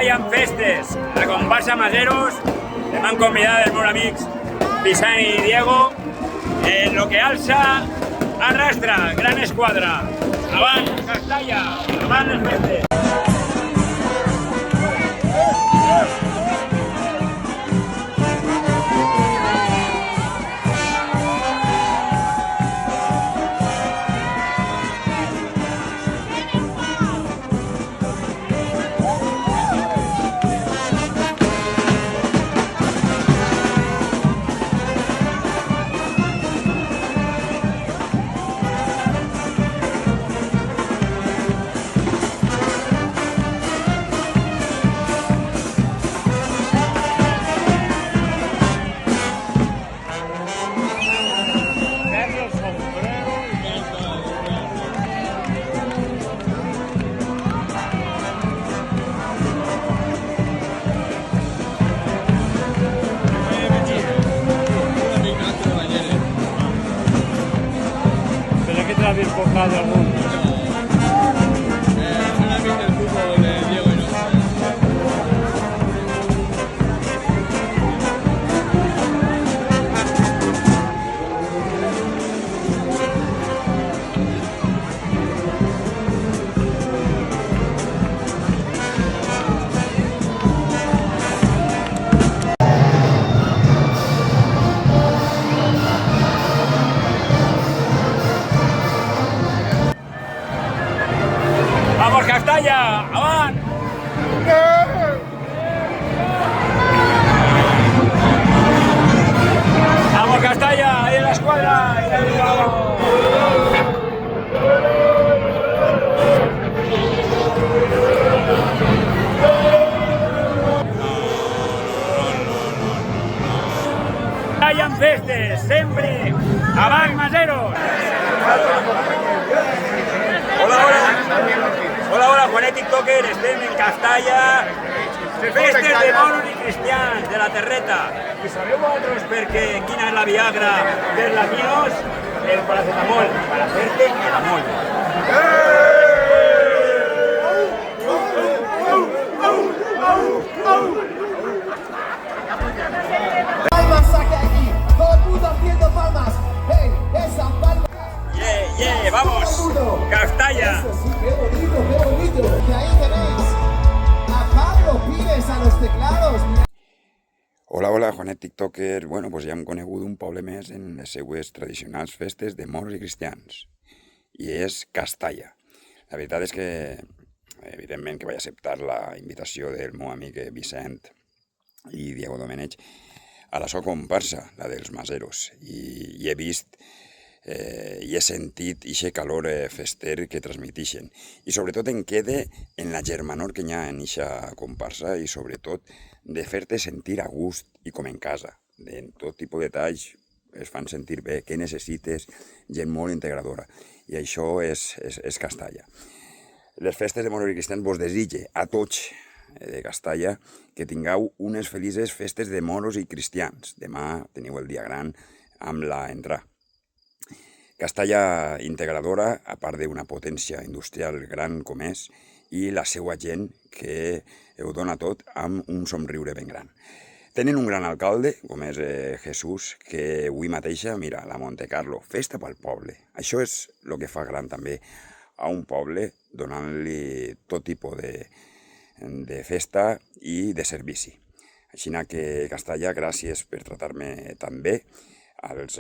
Giant Festes, la comparsa Maseros, que m'han convidat els meus amics Vicent i Diego, en lo que alça arrastra, gran esquadra. Avant, Castalla, avant les festes. habéis tocado alguno? Un amigo del fútbol de Diego y no. ¡Vamos, Castalla! ¡Avant! ¡Vamos, Castalla! ¡Ahí en la escuadra! Giant Festes, sempre! Avant, Maseros! Hola, Juanet TikToker, estem en Castalla, festes de moros i cristians, de la terreta. I sabeu vosaltres perquè quina és la Viagra dels latinos? El paracetamol, para hacerte el amor. Palmas saque aquí, todo el mundo haciendo palmas. Hey, esa palma. Yeah, vamos, Castalla. Eso sí, qué bonito. Y ahí tenéis a Pablo Pires a los teclados. Hola, Juanet TikToker. Bueno, doncs ja hem conegut un poble més en les seues tradicionals festes de moros i cristians. I és Castalla. La veritat és que, evidentment, que vaig acceptar la invitació del meu amic Vicent i Diego Domenech a la seva comparsa, la dels Maseros. I he vist i he sentit ixe calor fester que transmitixen. I sobretot em quede en la germanor que hi ha en ixa comparsa i sobretot de fer-te sentir a gust i com en casa. En tot tipus de detalls es fan sentir bé, què necessites, gent molt integradora. I això és Castalla. Les festes de moros i cristians vos desitge a tots de Castalla que tingueu unes felices festes de moros i cristians. Demà teniu el dia gran amb l'entrà. Castalla integradora, a part d'una potència industrial gran com és, i la seva gent que ho dona tot amb un somriure ben gran. Tenen un gran alcalde, com és Jesús, que avui mateixa, mira, la Montecarlo, festa pel poble. Això és el que fa gran també a un poble, donant-li tot tipus de festa i de servici. Així que Castalla, gràcies per tractar-me tan bé, als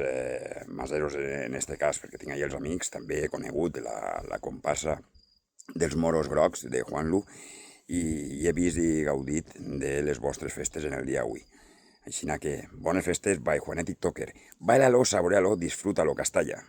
Maseros en este cas, perquè tinc allà els amics, també he conegut la comparsa dels moros grocs de Juanlu i he vist i gaudit de les vostres festes en el dia avui. Així que bones festes, bye Juanet TikToker, bailalo, saborealo, disfrútalo Castalla.